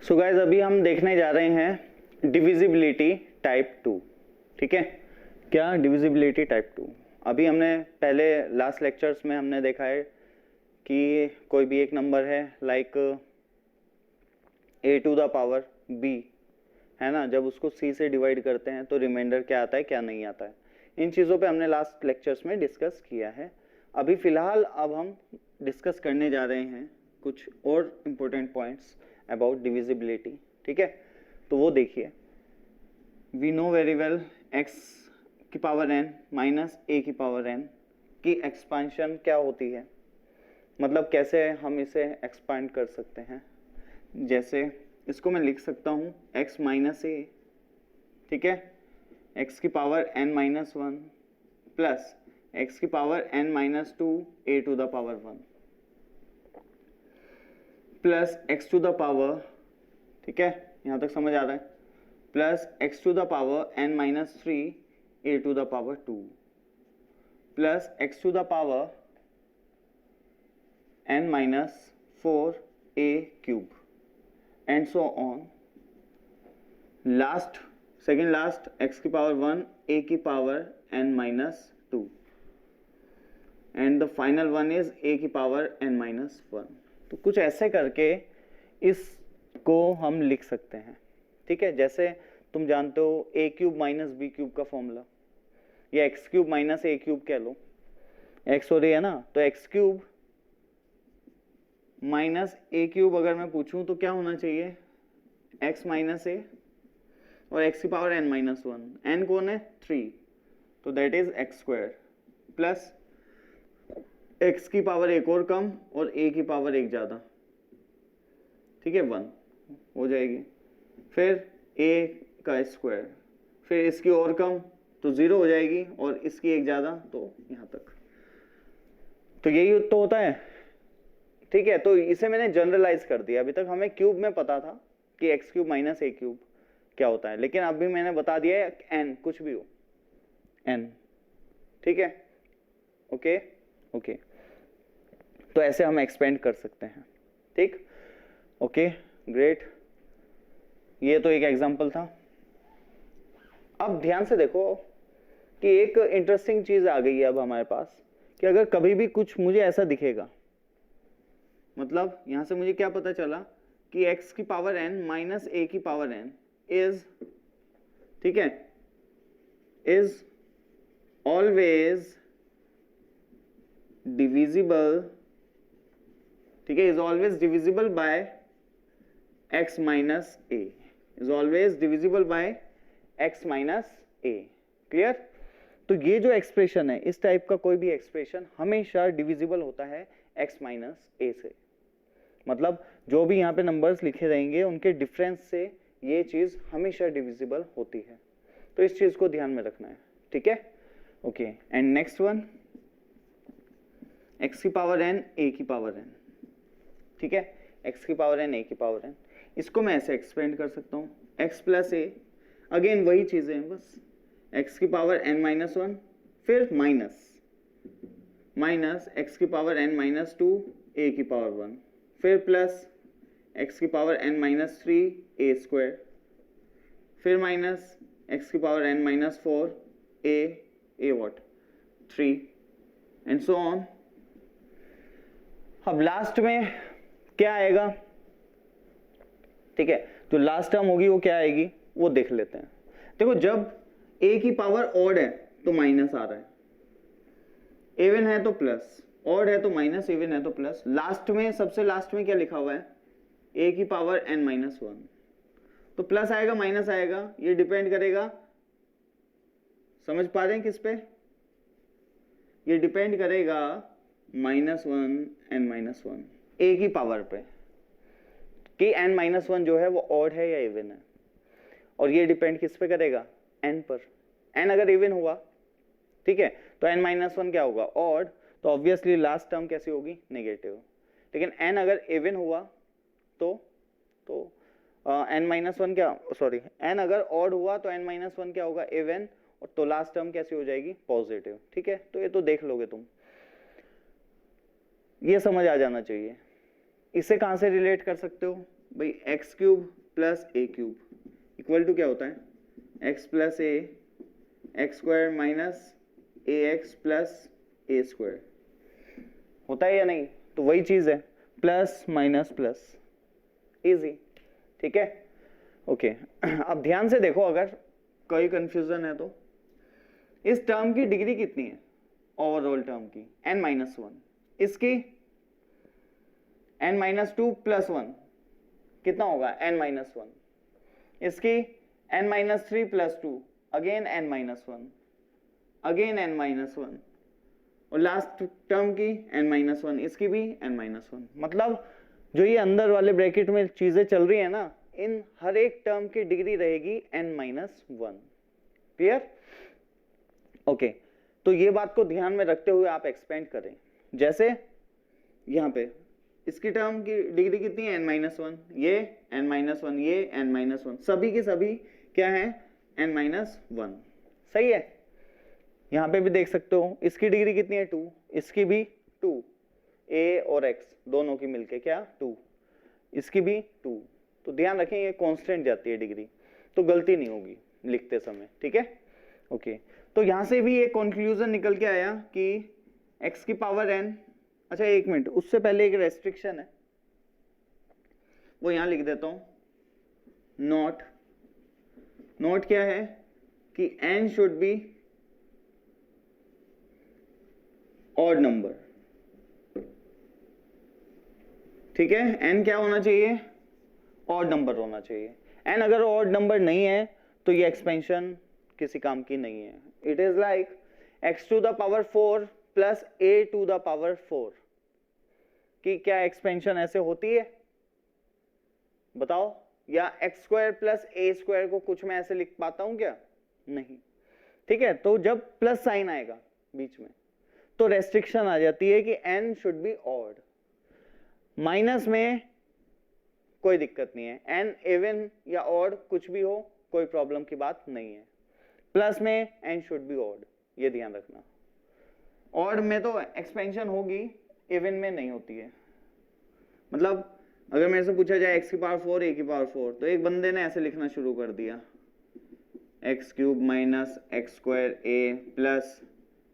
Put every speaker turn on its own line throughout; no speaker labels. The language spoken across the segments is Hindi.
सो गाइस अभी हम देखने जा रहे हैं डिविजिबिलिटी टाइप 2। ठीक है, क्या डिविजिबिलिटी टाइप 2? अभी हमने पहले लास्ट लेक्चर्स में हमने देखा है कि कोई भी एक नंबर है like a to the power b है ना, जब उसको c से डिवाइड करते हैं तो रिमाइंडर क्या आता है क्या नहीं आता है। इन चीज़ों पे हमने लास्ट लेक्चर्स में डिस्कस किया है। अभी फिलहाल अब हम डिस्कस करने जा रहे हैं कुछ और इम्पोर्टेंट पॉइंट्स अबाउट डिविजिबिलिटी। ठीक है, तो वो देखिए, we know very well x की पावर n माइनस a की पावर n की एक्सपांशन क्या होती है, मतलब कैसे हम इसे एक्सपांड कर सकते हैं। जैसे इसको मैं लिख सकता हूँ x माइनस a, ठीक है, x की power n minus 1 plus x की power n minus 2 a to the power 1 plus x to the power, ठीक है, यहाँ तक समझ आ रहा है, plus x to the power n minus 3 a to the power 2 plus x to the power n minus 4 a cube and so on. Last second last x की पावर 1 a की power n minus 2 and the final one is a की पावर n माइनस 1। तो कुछ ऐसे करके इसको हम लिख सकते हैं। ठीक है, जैसे तुम जानते हो a cube minus B cube का फॉर्मूला, या X cube minus A cube कह लो, x हो रही है ना, तो X cube minus A cube अगर मैं पूछूं तो क्या होना चाहिए, x माइनस ए और x की पावर n माइनस 1, n कौन है 3, तो that is x square plus x की पावर एक और कम और a की पावर एक ज़्यादा, ठीक है 1 हो जाएगी, फिर a का स्क्वायर, फिर इसकी और कम तो 0 हो जाएगी और इसकी एक ज़्यादा तो यहाँ तक। तो यही तो होता है। ठीक है, तो इसे मैंने जनरलाइज कर दिया। अभी तक हमें क्यूब में पता था कि x cube minus A cube क्या होता है, लेकिन अभी मैंने बता दिया है n कुछ भी हो n। ठीक है, ओके ओके, तो ऐसे हम एक्सपेंड कर सकते हैं। ठीक, ओके ग्रेट, ये तो एक एग्जांपल था। अब ध्यान से देखो कि एक इंटरेस्टिंग चीज आ गई है अब हमारे पास, कि अगर कभी भी कुछ मुझे ऐसा दिखेगा, मतलब यहां से मुझे क्या पता चला कि x की पावर n माइनस a की पावर n इज, ठीक है, इज ऑलवेज डिविजिबल, ठीक है, is always divisible bye x minus a, is always divisible bye x minus a। Clear? तो ये जो एक्सप्रेशन है, इस टाइप का कोई भी एक्सप्रेशन हमेशा डिविजिबल होता है x माइनस a से, मतलब जो भी यहाँ पे नंबर्स लिखे रहेंगे उनके डिफरेंस से ये चीज हमेशा डिविजिबल होती है। तो इस चीज को ध्यान में रखना है। ठीक है, okay, and next one, x की पावर n a की पावर n, ठीक है, x की पावर n a की पावर n, इसको मैं ऐसे एक्सपेंड कर सकता हूँ x प्लस a, अगेन वही चीजें हैं, बस x की पावर n माइनस 1 फिर माइनस x की पावर n माइनस 2 a की पावर 1 फिर प्लस x की power n minus 3 a square फिर माइनस x की power n minus 4 a what 3 and so on. अब लास्ट में क्या आएगा, ठीक है, जो लास्ट टर्म होगी वो क्या आएगी वो देख लेते हैं। देखो, जब a की पावर ऑड है तो माइनस आ रहा है, इवन है तो प्लस, ऑड है तो माइनस, इवन है तो प्लस। लास्ट में, सबसे लास्ट में क्या लिखा हुआ है, a की पावर n माइनस 1, तो प्लस आएगा माइनस आएगा, ये डिपेंड करेगा, समझ पा रहे हैं किस पे, ये डिपेंड करेगा माइनस 1 n माइनस 1 a की पावर पे, कि n माइनस 1 जो है वो ऑड है या इवन है, और ये डिपेंड किस पे करेगा, n पर। n अगर इवन हुआ, ठीक है, तो n माइनस 1 क्या होगा, ऑड, तो ऑब्वियसली लास्ट टर्म कैसी होगी, नेगेटिव। लेकिन n अगर इवन हुआ तो n माइनस 1 क्या, सॉरी, n अगर ऑड हुआ तो n माइनस 1 क्या होगा, इवन, और तो लास्ट टर्म कैसी हो जाएगी, पॉजिटिव। ठीक है, तो ये तो देख लोगे तुम, ये समझ आ जाना चाहिए। इसे कहां से रिलेट कर सकते हो, भाई X cube plus A cube equal to क्या होता है, X plus A X square minus A X plus A square, होता है या नहीं? तो वही चीज है, प्लस माइनस प्लस, इजी, ठीक है, ओके। अब ध्यान से देखो, अगर कोई कंफ्यूजन है तो इस टर्म की डिग्री कितनी है, ओवरऑल टर्म की n-1, इसकी n-2 प्लस 1 कितना होगा n-1, इसकी n-3 plus 2 again n-1 again n-1 और लास्ट टर्म की n-1 इसकी भी n-1। मतलब जो ये अंदर वाले ब्रैकेट में चीजें चल रही है ना, इन हर एक टर्म की डिग्री रहेगी n-1। क्लियर? ओके, तो ये बात को ध्यान में रखते हुए आप एक्सपेंड करें। जैसे यहाँ पे इसकी टर्म की डिग्री कितनी है n-1, ये n-1, ये n-1, सभी के सभी क्या है n-1, सही है। यहाँ पे भी देख सकते हो इसकी डिग्री कितनी है 2, इसकी भी 2, a और x दोनों की मिलके क्या 2, इसकी भी 2। तो ध्यान रखें ये कांस्टेंट जाती है डिग्री, तो गलती नहीं होगी लिखते समय, ठीक है, ओके। तो यहां से भी एक कंक्लूजन निकल के आया कि x की पावर n, अच्छा एक मिनट, उससे पहले एक रेस्ट्रिक्शन है, वो यहां लिख देता हूं, नॉट क्या है कि n should be odd number, ठीक है, n क्या होना चाहिए, ऑड नंबर होना चाहिए। n अगर ऑड नंबर नहीं है तो ये एक्सपेंशन किसी काम की नहीं है। It is like x to the power 4 plus a to the power 4 कि क्या एक्सपेंशन ऐसे होती है, बताओ? या x square plus a square को कुछ मैं ऐसे लिख पाता हूं क्या? नहीं, ठीक है। तो जब प्लस साइन आएगा बीच में तो रेस्ट्रिक्शन आ जाती है कि n should be odd. Minus में कोई दिक्कत नहीं है, n इवन या ऑड कुछ भी हो कोई प्रॉब्लम की बात नहीं है। प्लस में n शुड बी ऑड, ये ध्यान रखना। ऑड में तो एक्सपेंशन होगी, इवन में नहीं होती है। मतलब अगर मेरे से पूछा जाए x की पावर 4 a की पावर 4, तो एक बंदे ने ऐसे लिखना शुरू कर दिया, x cube minus x square a plus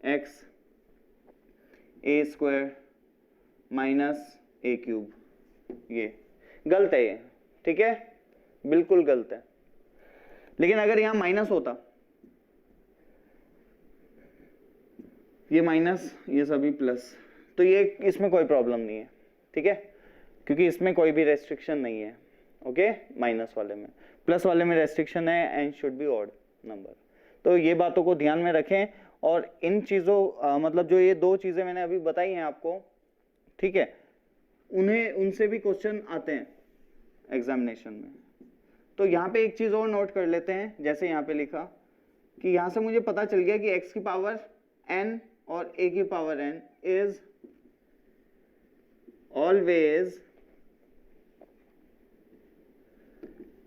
x A square minus A cube, ये गलत है ये, ठीक है, बिल्कुल गलत है। लेकिन अगर यहां माइनस होता, ये माइनस ये सभी प्लस, तो ये इसमें कोई प्रॉब्लम नहीं है, ठीक है, क्योंकि इसमें कोई भी रेस्ट्रिक्शन नहीं है, ओके। माइनस वाले में, प्लस वाले में रेस्ट्रिक्शन है, n should be odd number. तो ये बातों को ध्यान में रखें, और इन चीजों मतलब जो ये दो चीजें मैंने अभी बताई हैं आपको, ठीक है, उनसे भी क्वेश्चन आते हैं एग्जामिनेशन में। तो यहाँ पे एक चीज और नोट कर लेते हैं, जैसे यहाँ पे लिखा कि यहां से मुझे पता चल गया कि x की पावर n और a की power n is always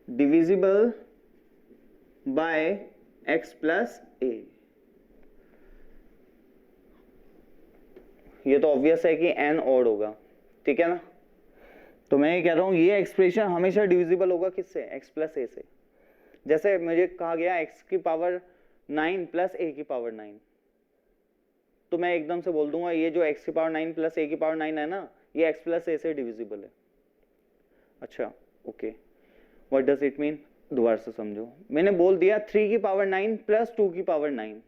divisible bye x plus a। ये तो ऑब्वियस है कि n ऑड होगा, ठीक है ना। तो मैं ये कह रहा हूं ये एक्सप्रेशन हमेशा डिविजिबल होगा किससे, x प्लस a से। जैसे मुझे कहा गया x की पावर 9 प्लस a की पावर 9, तो मैं एकदम से बोल दूंगा ये जो x की पावर 9 प्लस a की पावर 9 है ना, ये x प्लस a से डिविजिबल है। अच्छा, okay, what does it mean? दोबारा से समझो, मैंने बोल दिया 3 की पावर 9 प्लस 2 की पावर 9,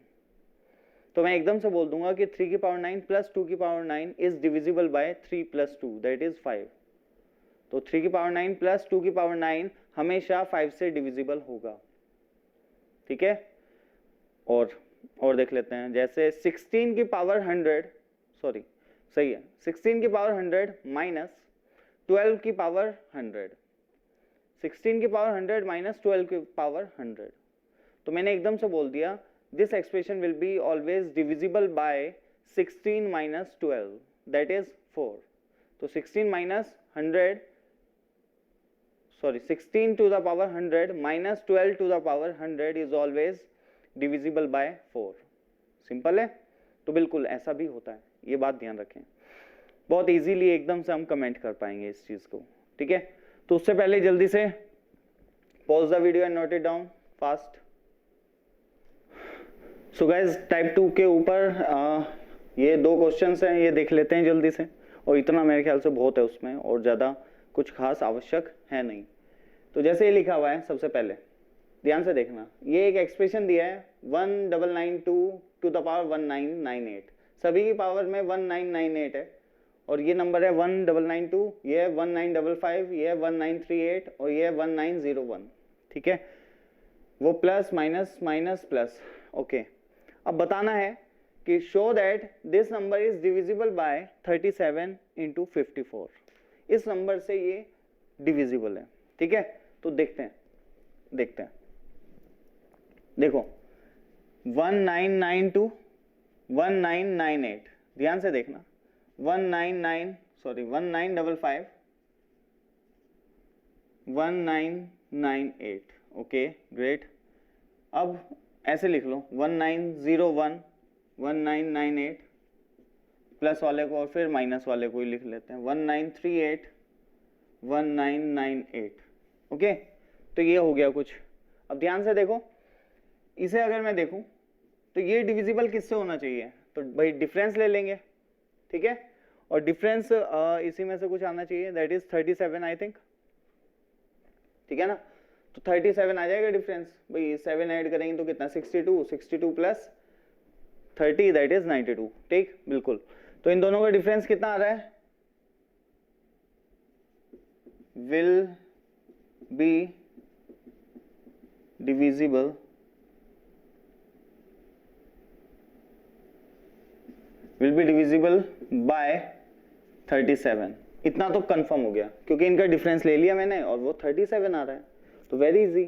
तो मैं एकदम से बोल दूंगा कि 3 की पावर 9 प्लस 2 की power 9 is divisible bye 3 plus 2, that is 5। तो 3 की पावर 9 प्लस 2 की पावर 9 हमेशा 5 से डिविजिबल होगा, ठीक है। और देख लेते हैं, जैसे 16 की पावर 100, सॉरी सही है, 16 की पावर 100 माइनस 12 की पावर 100, 16 की पावर 100 माइनस 12 की पावर 100। तो मैंने एकदम से बोल दिया this expression will be always divisible by 16 minus 12, that is 4। तो 16 minus 100, sorry 16 to the power 100 minus 12 to the power 100 is always divisible by 4। Simple है, तो बिल्कुल ऐसा भी होता है, ये बात ध्यान रखें। बहुत इजीली एकदम से हम कमेंट कर पाएंगे इस चीज को, ठीक है। तो उससे पहले जल्दी से pause the video and note it down fast. So guys type 2 के ऊपर ये 2 क्वेश्चंस हैं, ये देख लेते हैं जल्दी से, और इतना मेरे ख्याल से बहुत है उसमें, और ज़्यादा कुछ खास आवश्यक है नहीं। तो जैसे ये लिखा हुआ है, सबसे पहले ध्यान से देखना, ये एक एक्सप्रेशन दिया है 1992 टू द पावर 1998, सभी की पावर में 1998 है, और ये नंबर है 1992, ये है 1955, ये है 1938 और ये है 1901, ठीक है, वो plus minus minus plus. Okay, अब बताना है कि show that this number is divisible by 37 into 54, इस नंबर से ये डिविजिबल है, ठीक है। तो देखते हैं देखो 1992 1998, ध्यान से देखना, 1955 1998, ओके ग्रेट। अब ऐसे लिख लो 1901 1998 प्लस वाले को और फिर माइनस वाले को ही लिख लेते हैं 1938 1998, ओके। तो ये हो गया कुछ। अब ध्यान से देखो, इसे अगर मैं देखूं तो ये डिविजिबल किससे होना चाहिए, तो भाई डिफरेंस ले लेंगे, ठीक है, और डिफरेंस इसी में से कुछ आना चाहिए, दैट इज 37 आई थिंक, ठीक है ना। तो 37 आ जाएगा डिफरेंस, भाई 7 ऐड करेंगे तो कितना 62, 62 प्लस 30 दैट इज 92, ठीक, बिल्कुल। तो इन दोनों का डिफरेंस कितना आ रहा है, विल बी डिविजिबल बाय 37, इतना तो कंफर्म हो गया क्योंकि इनका डिफरेंस ले लिया मैंने और वो 37 आ रहा है, तो वेरी इजी,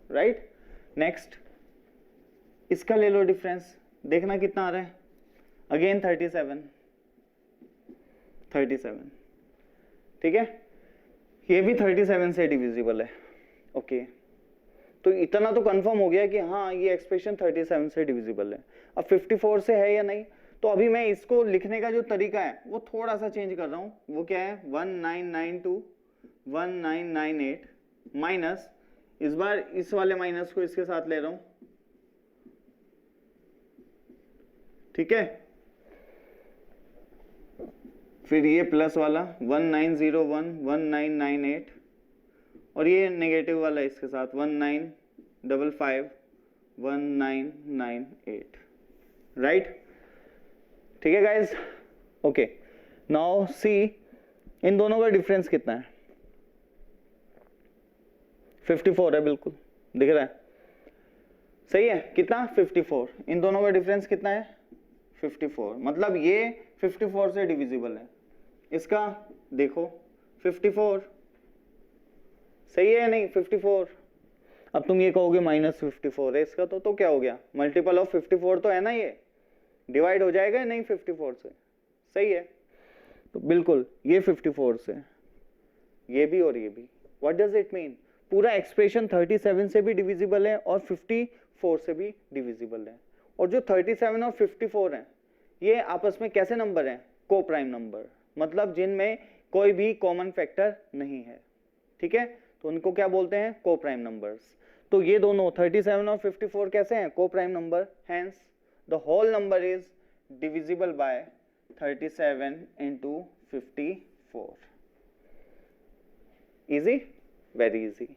राइट। नेक्स्ट इसका ले लो डिफरेंस, देखना कितना आ रहा है, अगेन 37, ठीक है, ये भी 37 से डिविजिबल है, ओके। तो इतना तो कंफर्म हो गया कि हाँ ये एक्सप्रेशन 37 से डिविजिबल है। अब 54 से है या नहीं, तो अभी मैं इसको लिखने का जो तरीका है वो थोड़ा सा चेंज कर रहा हूं, वो क्या है 1992 1998 माइनस, इस बार इस वाले माइनस को इसके साथ ले रहा हूं, ठीक है, फिर ये प्लस वाला 1901 1998 और ये नेगेटिव वाला इसके साथ 1955 1998, राइट, ठीक है गाइज, ओके। नाउ सी इन दोनों का डिफरेंस कितना है, 54 है, बिल्कुल दिख रहा है, सही है, कितना 54, इन दोनों का डिफरेंस कितना है 54, मतलब ये 54 से डिविजिबल है, इसका देखो 54, सही है या नहीं 54। अब तुम ये कहोगे -54 है इसका, तो क्या हो गया, मल्टीपल ऑफ 54 तो है ना, ये डिवाइड हो जाएगा नहीं 54 से, सही है, तो बिल्कुल ये 54 से, ये भी और ये भी, व्हाट डज इट मीन, पूरा एक्सप्रेशन 37 से भी डिविजिबल है और 54 से भी डिविजिबल है, और जो 37 और 54 हैं ये आपस में कैसे नंबर हैं, को प्राइम नंबर, मतलब जिनमें कोई भी कॉमन फैक्टर नहीं है, ठीक है, तो उनको क्या बोलते हैं, को प्राइम नंबर्स। तो ये दोनों 37 और 54 कैसे हैं, को prime number, hence the whole number is divisible by 37 into 54, easy, very easy.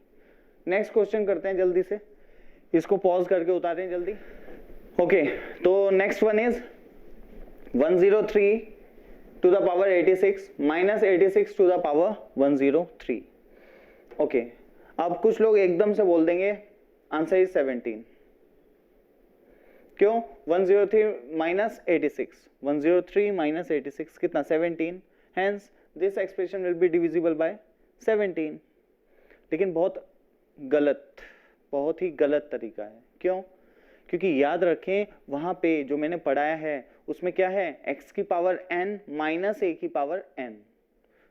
Next question करते हैं जल्दी से, इसको पॉज करके उतारें जल्दी, ओके। तो next one is 103 to the power 86 minus 86 to the power 103, okay. अब कुछ लोग एकदम से बोल देंगे आंसर इज 17, क्यों, 103 माइनस 86, 103 माइनस 86 कितना 17, hence this expression will be divisible by 17, लेकिन बहुत ही गलत तरीका है, क्यों, क्योंकि याद रखें वहां पे जो मैंने पढ़ाया है उसमें क्या है, x की पावर n माइनस a की पावर n,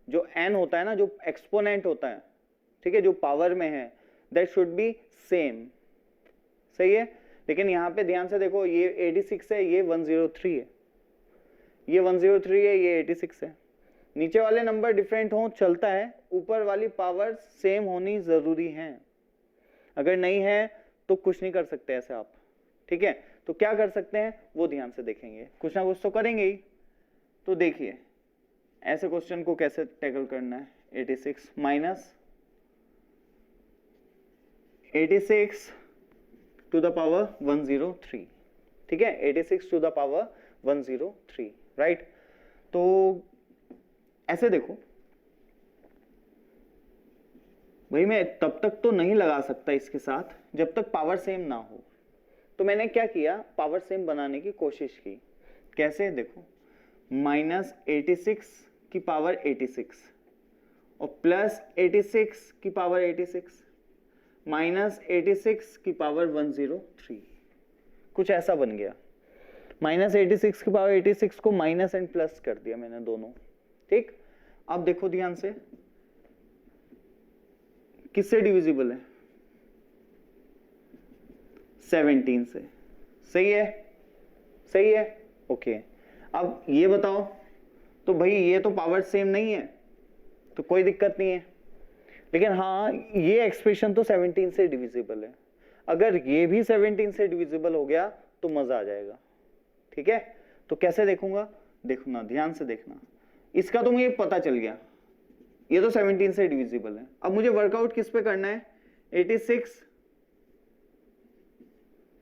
जो n होता है ना, जो एक्सपोनेंट होता है, ठीक है, जो पावर में है, दैट शुड बी सेम, सही है। लेकिन यहाँ पे ध्यान से देखो, ये 86 है, ये 103 है, ये 103 है, ये 86 है, नीचे वाले नंबर डिफरेंट हो चलता है, ऊपर वाली पावर सेम होनी जरूरी है। अगर नहीं है तो कुछ नहीं कर सकते ऐसे आप, ठीक है। तो क्या कर सकते हैं वो ध्यान से देखेंगे, कुछ ना कुछ तो करेंगे ही। तो देखिए ऐसे क्वेश्चन को कैसे टैकल करना है। 86 माइनस 86 टू द पावर 103, ठीक है, 86 टू द पावर 103, राइट। तो ऐसे देखो भाई, मैं तब तक तो नहीं लगा सकता इसके साथ जब तक पावर सेम ना हो। तो मैंने क्या किया, पावर सेम बनाने की कोशिश की। कैसे, देखो माइनस 86 की पावर 86 और प्लस 86 की पावर 86 माइनस 86 की पावर 103, कुछ ऐसा बन गया। माइनस 86 की पावर 86 को माइनस एंड प्लस कर दिया मैंने दोनों, ठीक। अब देखो ध्यान से, किससे डिविजिबल है, 17 से, सही है, सही है, ओके। अब ये बताओ, तो भाई ये तो पावर सेम नहीं है तो कोई दिक्कत नहीं है, लेकिन हाँ ये एक्सप्रेशन तो 17 से डिविजिबल है। अगर ये भी 17 से डिविजिबल हो गया तो मजा आ जाएगा, ठीक है। तो कैसे देखूंगा, देखना ध्यान से देखना, इसका तो मुझे पता चल गया ये तो 17 से डिविजिबल है। अब मुझे वर्कआउट किस पे करना है, 86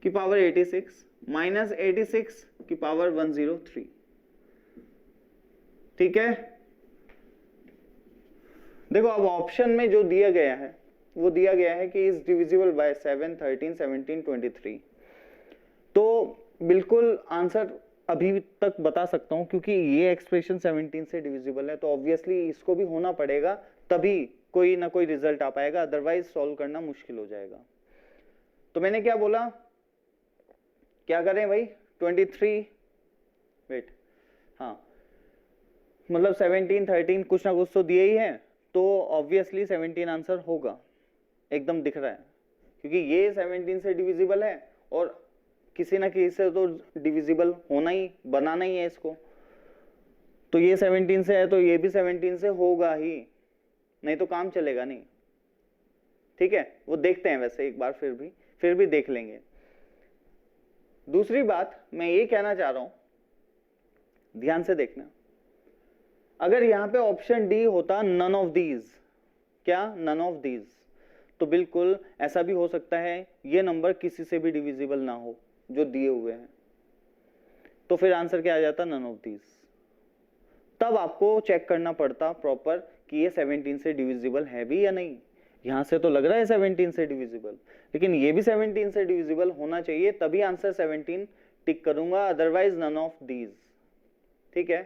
की पावर 86 माइनस 86 की पावर 103, ठीक है। देखो अब ऑप्शन में जो दिया गया है वो दिया गया है कि इज डिविजिबल बाय 7, 13, 17, 23। तो बिल्कुल आंसर अभी तक बता सकता हूं क्योंकि ये एक्सप्रेशन 17 से डिविजिबल है, तो ऑब्वियसली इसको भी होना पड़ेगा, तभी कोई ना कोई रिजल्ट आ पाएगा, अदरवाइज सॉल्व करना मुश्किल हो जाएगा। तो मैंने क्या बोला, क्या करें भाई, 23 वेट, हाँ मतलब 17, 13 कुछ ना कुछ तो दिए ही है, तो ऑब्वियसली 17 आंसर होगा, एकदम दिख रहा है, क्योंकि ये 17 से डिविजिबल है और किसी ना किसी से तो डिविजिबल होना ही, बनाना ही है इसको। तो ये 17 से है तो ये भी 17 से होगा ही, नहीं तो काम चलेगा नहीं, ठीक है। वो देखते हैं वैसे एक बार, फिर भी देख लेंगे। दूसरी बात मैं ये कहना चाह रहा हूं, ध्यान से देखना, अगर यहां पे ऑप्शन डी होता नन ऑफ दीज, क्या नन ऑफ दीज, तो बिल्कुल ऐसा भी हो सकता है ये नंबर किसी से भी डिविजिबल ना हो जो दिए हुए हैं, तो फिर आंसर क्या आ जाता, नन ऑफ दीज। तब आपको चेक करना पड़ता प्रॉपर कि ये 17 से डिविजिबल है भी या नहीं। यहां से तो लग रहा है 17 से डिविजिबल, लेकिन ये भी 17 से डिविजिबल होना चाहिए, तभी आंसर 17 टिक करूंगा, अदरवाइज नन ऑफ दीज, ठीक है।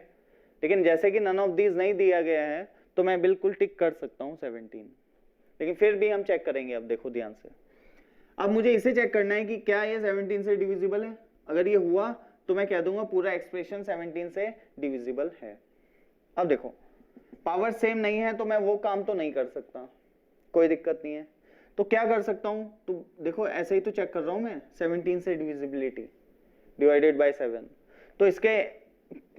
लेकिन जैसे कि नन ऑफ दीज नहीं दिया गया है तो मैं बिल्कुल टिक कर सकता हूं 17, लेकिन फिर भी हम चेक करेंगे। अब देखो ध्यान से, अब मुझे इसे चेक करना है कि क्या ये 17 से डिविजिबल है। अगर ये हुआ तो मैं कह दूंगा पूरा एक्सप्रेशन 17 से डिविजिबल है। अब देखो पावर सेम नहीं है तो मैं वो काम तो नहीं कर सकता, कोई दिक्कत नहीं है। तो क्या कर सकता हूं, तो देखो ऐसे ही तो चेक कर रहा हूं मैं, 17 से डिविजिबिलिटी डिवाइडेड बाय 7। तो इसके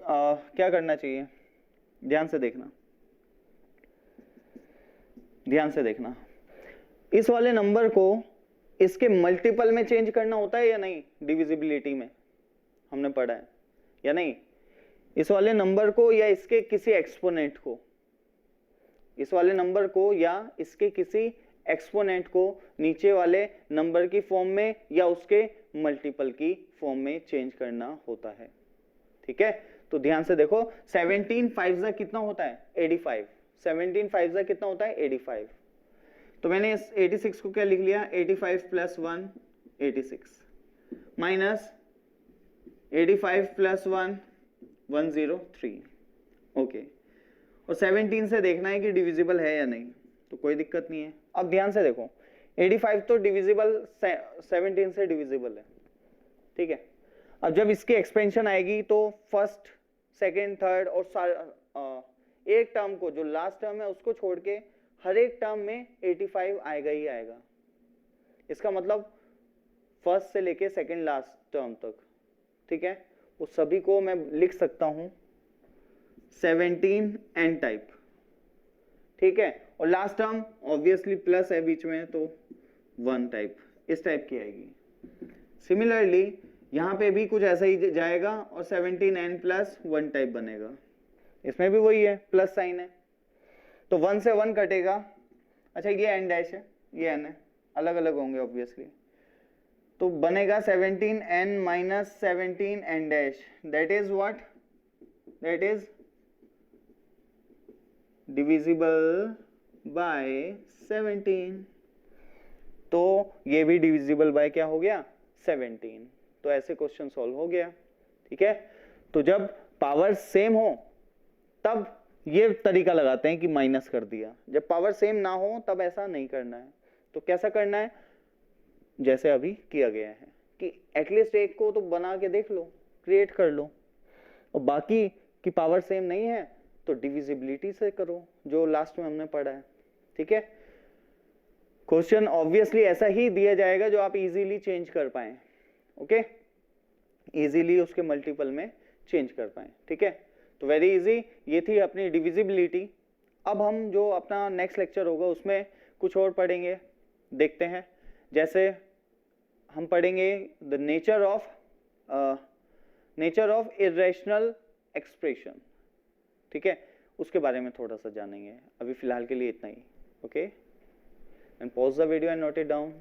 क्या करना चाहिए, ध्यान से देखना, ध्यान से देखना, इस वाले नंबर को इसके मल्टीपल में चेंज करना होता है या नहीं, डिविजिबिलिटी में हमने पढ़ा है या नहीं। इस वाले नंबर को या इसके किसी एक्सपोनेंट को, इस वाले नंबर को या इसके किसी एक्सपोनेंट को नीचे वाले नंबर की फॉर्म में या उसके मल्टीपल की फॉर्म में चेंज करना होता है, ठीक है। तो ध्यान से देखो, 17 5 कितना होता है, 85, 17 5 कितना होता है, 85। तो मैंने इस 86 को क्या लिख लिया, 85 प्लस 1 86 माइनस 85 प्लस 1 103, ओके। और 17 से देखना है कि डिविजिबल है या नहीं, तो कोई दिक्कत नहीं है। अब ध्यान से देखो, 85 तो डिविजिबल 17 से डिविजिबल है, ठीक है। अब जब इसकी एक्सपेंशन आएगी तो फर्स्ट सेकेंड थर्ड और एक टर्म को, जो लास्ट टर्म है उसको छोड़ के हर एक टर्म में 85 आएगा ही आएगा। इसका मतलब फर्स्ट से लेके सेकेंड लास्ट टर्म तक, ठीक है, वो सभी को मैं लिख सकता हूं 17 एन टाइप, ठीक है, और लास्ट टर्म ऑब्वियसली प्लस है बीच में तो 1 टाइप, इस टाइप की आएगी। सिमिलरली यहां पे भी कुछ ऐसा ही जाएगा और 17 एन प्लस 1 टाइप बनेगा, इसमें भी वही है, प्लस साइन है, तो 1 से 1 कटेगा। अच्छा ये एन डैश है, ये एन है, अलग अलग होंगे ऑब्वियसली, तो बनेगा 17 N minus 17 N dash, that is what, that is divisible by 17, तो ये भी डिविजिबल बाय क्या हो गया 17, तो ऐसे क्वेश्चन सॉल्व हो गया, ठीक है। तो जब पावर सेम हो तब ये तरीका लगाते हैं कि माइनस कर दिया, जब पावर सेम ना हो तब ऐसा नहीं करना है। तो कैसा करना है, जैसे अभी किया गया है कि एटलीस्ट एक को तो बना के देख लो, क्रिएट कर लो, और बाकी की पावर सेम नहीं है तो डिविजिबिलिटी से करो, जो लास्ट में हमने पढ़ा है, ठीक है। क्वेश्चन ऑब्वियसली ऐसा ही दिया जाएगा जो आप इजीली चेंज कर पाए, ओके, इजीली उसके मल्टीपल में चेंज कर पाए, ठीक है। तो वेरी इजी, ये थी अपनी डिविजिबिलिटी। अब हम जो अपना नेक्स्ट लेक्चर होगा उसमें कुछ और पढ़ेंगे, देखते हैं, जैसे हम पढ़ेंगे the nature of irrational expression, ठीक है, उसके बारे में थोड़ा सा जानेंगे। अभी फिलहाल के लिए इतना ही, okay, and pause the video and note it down.